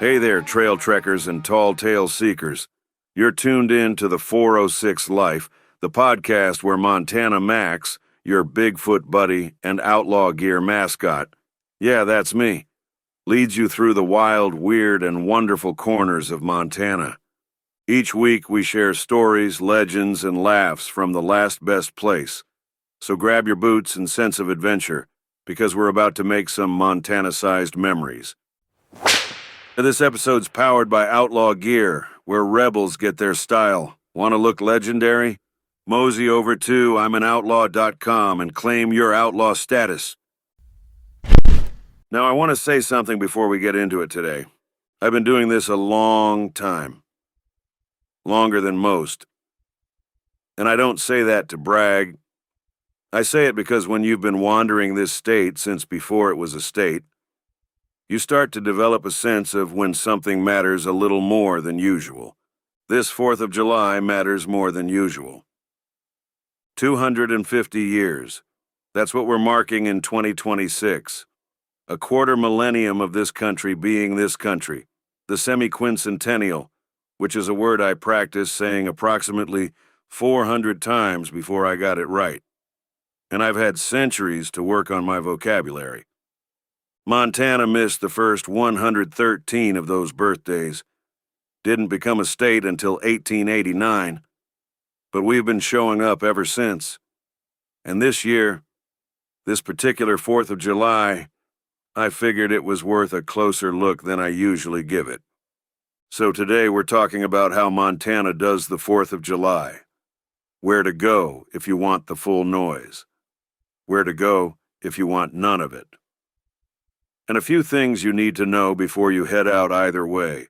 Hey there, trail trekkers and tall tale seekers. You're tuned in to the 406 Life, the podcast where Montana Max, your Bigfoot buddy and outlaw gear mascot, yeah, that's me, leads you through the wild, weird, and wonderful corners of Montana. Each week we share stories, legends, and laughs from the last best place. So grab your boots and sense of adventure, because we're about to make some Montana-sized memories. This episode's powered by Outlaw Gear, where rebels get their style. Want to look legendary? Mosey over to I'mAnOutlaw.com and claim your outlaw status. Now, I want to say something before we get into it today. I've been doing this a long time. Longer than most. And I don't say that to brag. I say it because when you've been wandering this state since before it was a state, you start to develop a sense of when something matters a little more than usual. This 4th of July matters more than usual. 250 years. That's what we're marking in 2026. A quarter millennium of this country being this country. The semi-quincentennial, which is a word I practiced saying approximately 400 times before I got it right. And I've had centuries to work on my vocabulary. Montana missed the first 113 of those birthdays. Didn't become a state until 1889, but we've been showing up ever since. And this year, this particular 4th of July, I figured it was worth a closer look than I usually give it. So today we're talking about how Montana does the 4th of July. Where to go if you want the full noise. Where to go if you want none of it. And a few things you need to know before you head out either way.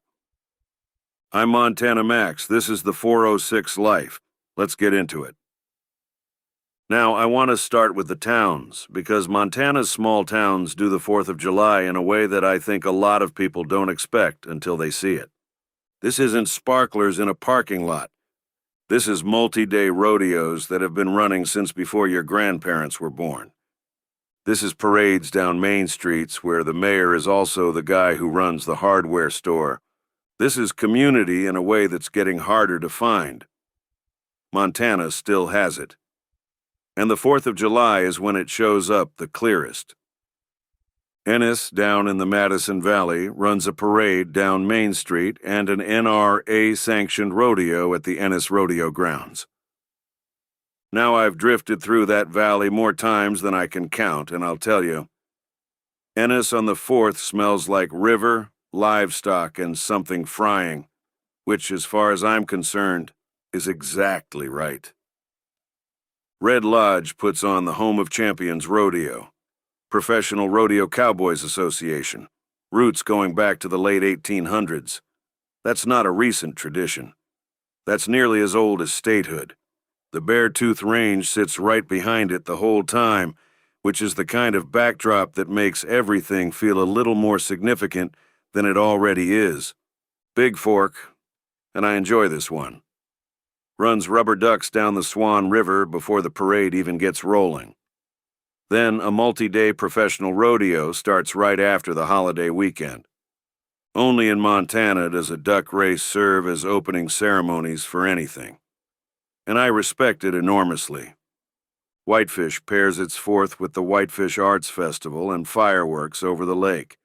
I'm Montana Max. This is the 406 Life. Let's get into it. Now, I want to start with the towns, because Montana's small towns do the 4th of July in a way that I think a lot of people don't expect until they see it. This isn't sparklers in a parking lot. This is multi-day rodeos that have been running since before your grandparents were born. This is parades down main streets where the mayor is also the guy who runs the hardware store. This is community in a way that's getting harder to find. Montana still has it. And the 4th of July is when it shows up the clearest. Ennis, down in the Madison Valley, runs a parade down Main Street and an NRA-sanctioned rodeo at the Ennis Rodeo Grounds. Now I've drifted through that valley more times than I can count, and I'll tell you, Ennis on the 4th smells like river, livestock, and something frying, which, as far as I'm concerned, is exactly right. Red Lodge puts on the Home of Champions Rodeo, Professional Rodeo Cowboys Association, roots going back to the late 1800s. That's not a recent tradition. That's nearly as old as statehood. The Beartooth Range sits right behind it the whole time, which is the kind of backdrop that makes everything feel a little more significant than it already is. Big Fork, and I enjoy this one, runs rubber ducks down the Swan River before the parade even gets rolling. Then a multi-day professional rodeo starts right after the holiday weekend. Only in Montana does a duck race serve as opening ceremonies for anything. And I respect it enormously. Whitefish pairs its 4th with the Whitefish Arts Festival and fireworks over the lake.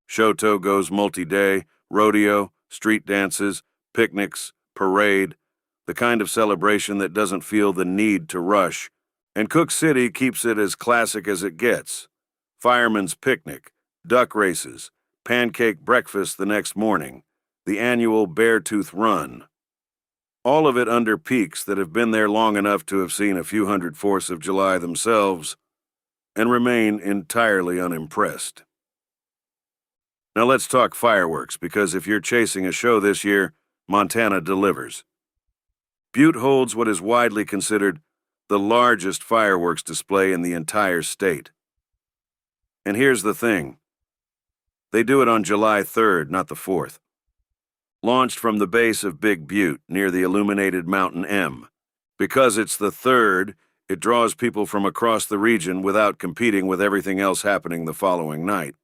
Shoto goes multi-day, rodeo, street dances, picnics, parade, the kind of celebration that doesn't feel the need to rush. And Cook City keeps it as classic as it gets. Fireman's picnic, duck races, pancake breakfast the next morning, the annual Beartooth Run. All of it under peaks that have been there long enough to have seen a few hundred 4ths of July themselves and remain entirely unimpressed. Now let's talk fireworks, because if you're chasing a show this year, Montana delivers. Butte holds what is widely considered the largest fireworks display in the entire state. And here's the thing. They do it on July 3rd, not the 4th. Launched from the base of Big Butte near the illuminated Mountain M. Because it's the 3rd, it draws people from across the region without competing with everything else happening the following night.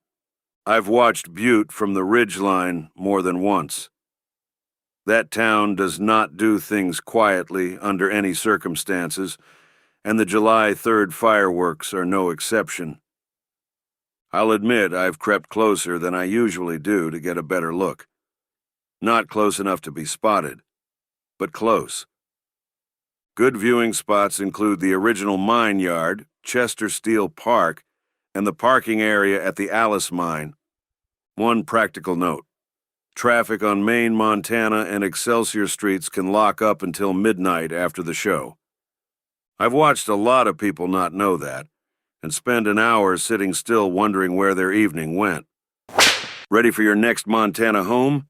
I've watched Butte from the ridgeline more than once. That town does not do things quietly under any circumstances, and the July 3rd fireworks are no exception. I'll admit I've crept closer than I usually do to get a better look. Not close enough to be spotted, but close. Good viewing spots include the original mine yard, Chester Steel Park, and the parking area at the Alice Mine. One practical note: traffic on Main, Montana, and Excelsior streets can lock up until midnight after the show. I've watched a lot of people not know that, and spend an hour sitting still wondering where their evening went. Ready for your next Montana home?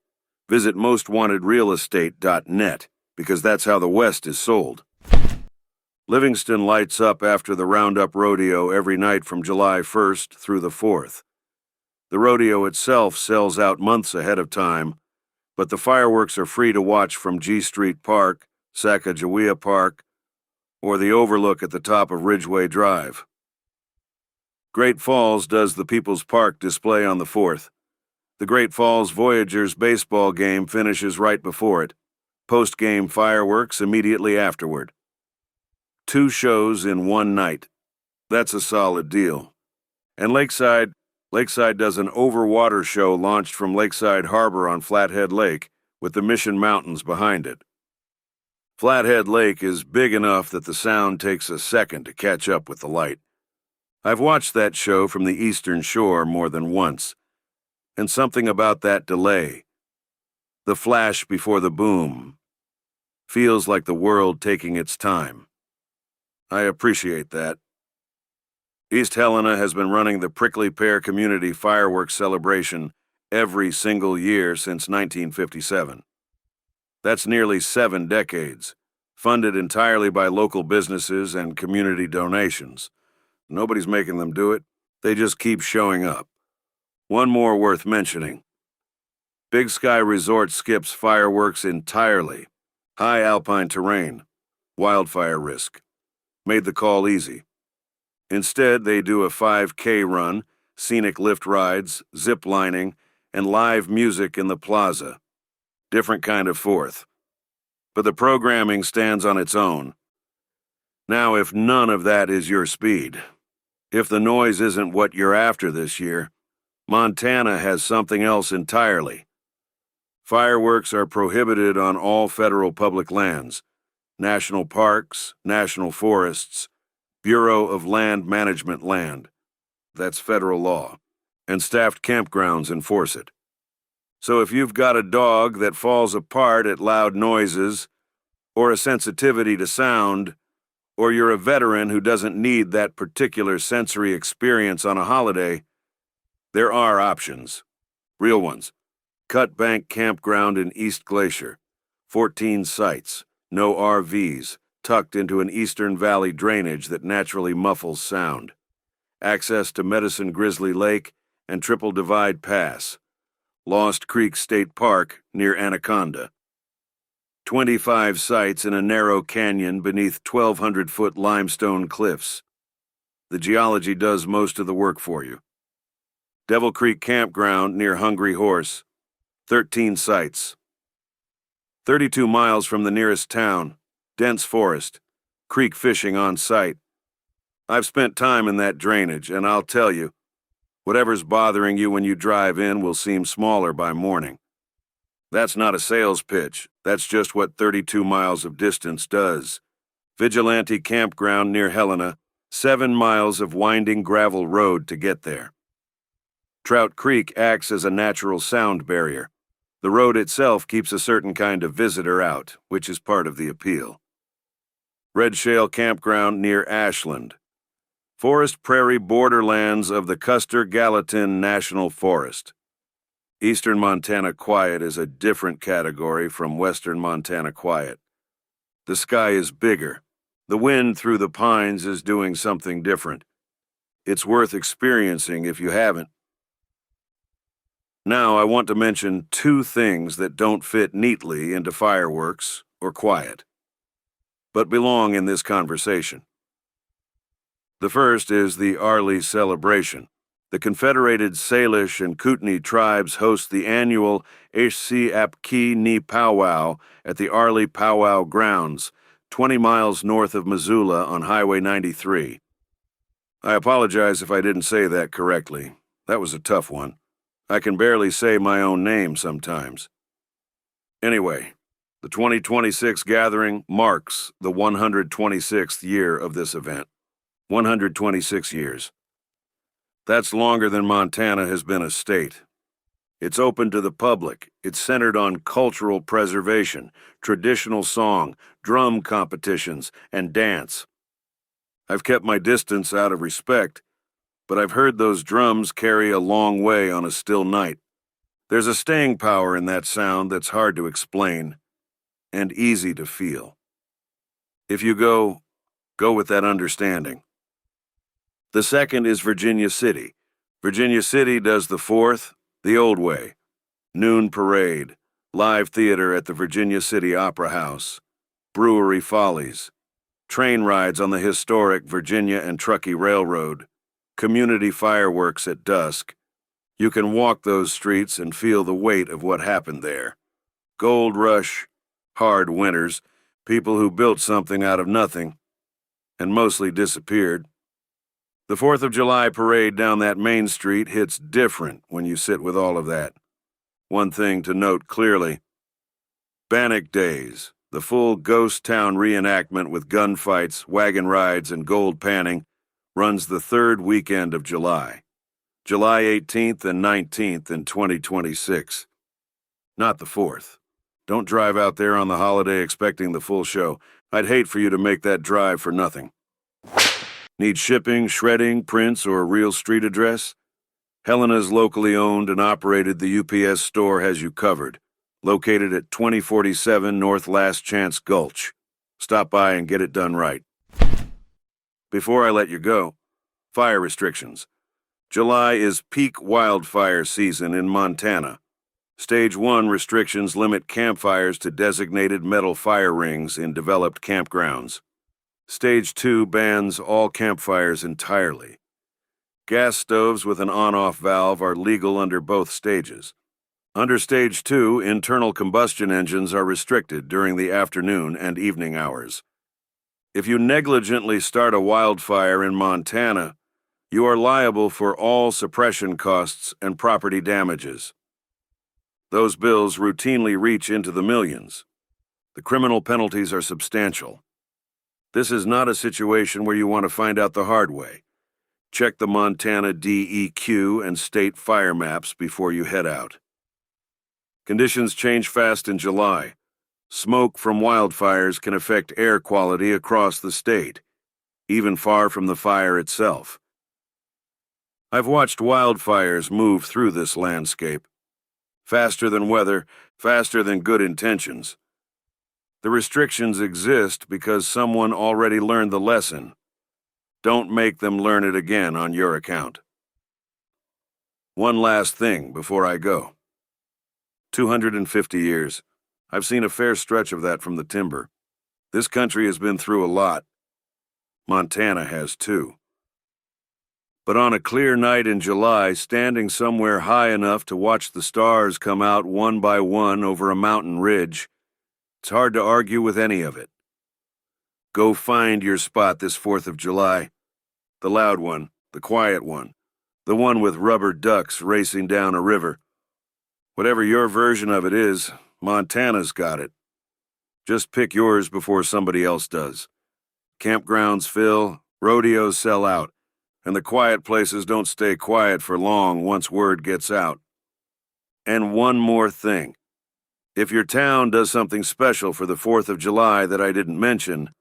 Visit mostwantedrealestate.net, because that's how the West is sold. Livingston lights up after the Roundup Rodeo every night from July 1st through the 4th. The rodeo itself sells out months ahead of time, but the fireworks are free to watch from G Street Park, Sacagawea Park, or the overlook at the top of Ridgeway Drive. Great Falls does the People's Park display on the 4th. The Great Falls Voyagers baseball game finishes right before it. Post-game fireworks immediately afterward. 2 shows in one night. That's a solid deal. And Lakeside does an overwater show launched from Lakeside Harbor on Flathead Lake, with the Mission Mountains behind it. Flathead Lake is big enough that the sound takes a second to catch up with the light. I've watched that show from the eastern shore more than once, and something about that delay, the flash before the boom, feels like the world taking its time. I appreciate that. East Helena has been running the Prickly Pear Community Fireworks Celebration every single year since 1957. That's nearly 7 decades, funded entirely by local businesses and community donations. Nobody's making them do it. They just keep showing up. One more worth mentioning. Big Sky Resort skips fireworks entirely. High alpine terrain, wildfire risk. Made the call easy. Instead, they do a 5K run, scenic lift rides, zip lining, and live music in the plaza. Different kind of 4th. But the programming stands on its own. Now, if none of that is your speed, if the noise isn't what you're after this year, Montana has something else entirely. Fireworks are prohibited on all federal public lands, national parks, national forests, Bureau of Land Management land. That's federal law. And staffed campgrounds enforce it. So if you've got a dog that falls apart at loud noises, or a sensitivity to sound, or you're a veteran who doesn't need that particular sensory experience on a holiday, there are options. Real ones. Cut Bank Campground in East Glacier. 14 sites, no RVs, tucked into an eastern valley drainage that naturally muffles sound. Access to Medicine Grizzly Lake and Triple Divide Pass. Lost Creek State Park near Anaconda. 25 sites in a narrow canyon beneath 1,200-foot limestone cliffs. The geology does most of the work for you. Devil Creek Campground near Hungry Horse. 13 sites. 32 miles from the nearest town. Dense forest. Creek fishing on site. I've spent time in that drainage, and I'll tell you, whatever's bothering you when you drive in will seem smaller by morning. That's not a sales pitch. That's just what 32 miles of distance does. Vigilante Campground near Helena, 7 miles of winding gravel road to get there. Trout Creek acts as a natural sound barrier. The road itself keeps a certain kind of visitor out, which is part of the appeal. Red Shale Campground near Ashland. Forest Prairie borderlands of the Custer-Gallatin National Forest. Eastern Montana quiet is a different category from Western Montana quiet. The sky is bigger. The wind through the pines is doing something different. It's worth experiencing if you haven't. Now I want to mention 2 things that don't fit neatly into fireworks or quiet, but belong in this conversation. The first is the Arlee Celebration, The Confederated Salish and Kootenai tribes host the annual Ishsi-Apki Ni Powwow at the Arlee Powwow Grounds, 20 miles north of Missoula on Highway 93. I apologize if I didn't say that correctly. That was a tough one. I can barely say my own name sometimes. Anyway, the 2026 gathering marks the 126th year of this event. 126 years. That's longer than Montana has been a state. It's open to the public. It's centered on cultural preservation, traditional song, drum competitions, and dance. I've kept my distance out of respect, but I've heard those drums carry a long way on a still night. There's a staying power in that sound that's hard to explain and easy to feel. If you go with that understanding. The second is Virginia City. Virginia City does the 4th the old way. Noon parade, live theater at the Virginia City Opera House, brewery follies, train rides on the historic Virginia and Truckee Railroad, community fireworks at dusk. You can walk those streets and feel the weight of what happened there. Gold rush, hard winters, people who built something out of nothing, and mostly disappeared. The 4th of July parade down that main street hits different when you sit with all of that. One thing to note clearly. Bannock Days, the full ghost town reenactment with gunfights, wagon rides, and gold panning, runs the 3rd weekend of July. July 18th and 19th in 2026. Not the 4th. Don't drive out there on the holiday expecting the full show. I'd hate for you to make that drive for nothing. Need shipping, shredding, prints, or a real street address? Helena's locally owned and operated the UPS store has you covered. Located at 2047 North Last Chance Gulch. Stop by and get it done right. Before I let you go, fire restrictions. July is peak wildfire season in Montana. Stage 1 restrictions limit campfires to designated metal fire rings in developed campgrounds. Stage 2 bans all campfires entirely. Gas stoves with an on-off valve are legal under both stages. Under Stage 2, internal combustion engines are restricted during the afternoon and evening hours. If you negligently start a wildfire in Montana, you are liable for all suppression costs and property damages. Those bills routinely reach into the millions. The criminal penalties are substantial. This is not a situation where you want to find out the hard way. Check the Montana DEQ and state fire maps before you head out. Conditions change fast in July. Smoke from wildfires can affect air quality across the state, even far from the fire itself. I've watched wildfires move through this landscape. Faster than weather, faster than good intentions. The restrictions exist because someone already learned the lesson. Don't make them learn it again on your account. One last thing before I go. 250 years. I've seen a fair stretch of that from the timber. This country has been through a lot. Montana has too. But on a clear night in July, standing somewhere high enough to watch the stars come out one by one over a mountain ridge, it's hard to argue with any of it. Go find your spot this 4th of July. The loud one, the quiet one, the one with rubber ducks racing down a river. Whatever your version of it is, Montana's got it. Just pick yours before somebody else does. Campgrounds fill, rodeos sell out, and the quiet places don't stay quiet for long once word gets out. And one more thing. If your town does something special for the 4th of July that I didn't mention,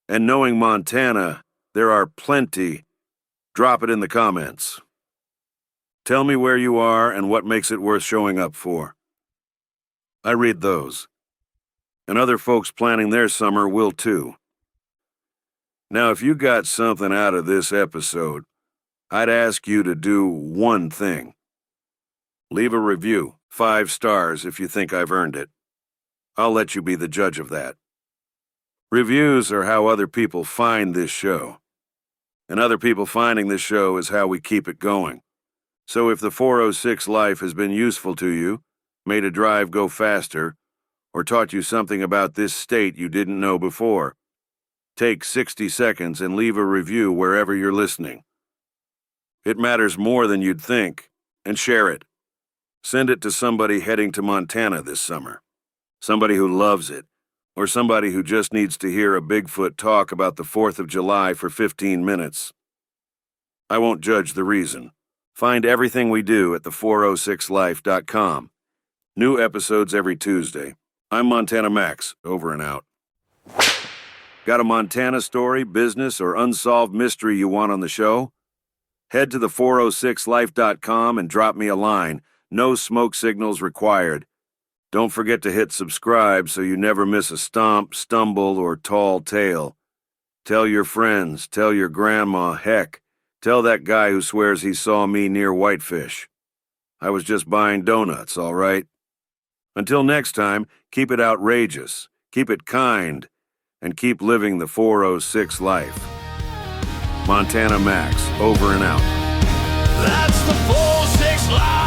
and knowing Montana, there are plenty, drop it in the comments. Tell me where you are and what makes it worth showing up for. I read those. And other folks planning their summer will too. Now, if you got something out of this episode, I'd ask you to do one thing. Leave a review, 5 stars if you think I've earned it. I'll let you be the judge of that. Reviews are how other people find this show. And other people finding this show is how we keep it going. So if the 406 life has been useful to you, made a drive go faster, or taught you something about this state you didn't know before, take 60 seconds and leave a review wherever you're listening. It matters more than you'd think, and share it. Send it to somebody heading to Montana this summer, somebody who loves it, or somebody who just needs to hear a Bigfoot talk about the 4th of July for 15 minutes. I won't judge the reason. Find everything we do at the406life.com. New episodes every Tuesday. I'm Montana Max, over and out. Got a Montana story, business, or unsolved mystery you want on the show? Head to the406life.com and drop me a line. No smoke signals required. Don't forget to hit subscribe so you never miss a stomp, stumble, or tall tale. Tell your friends, tell your grandma, heck, tell that guy who swears he saw me near Whitefish. I was just buying donuts, all right? Until next time, keep it outrageous, keep it kind, and keep living the 406 life. Montana Max, over and out. That's the 406 life.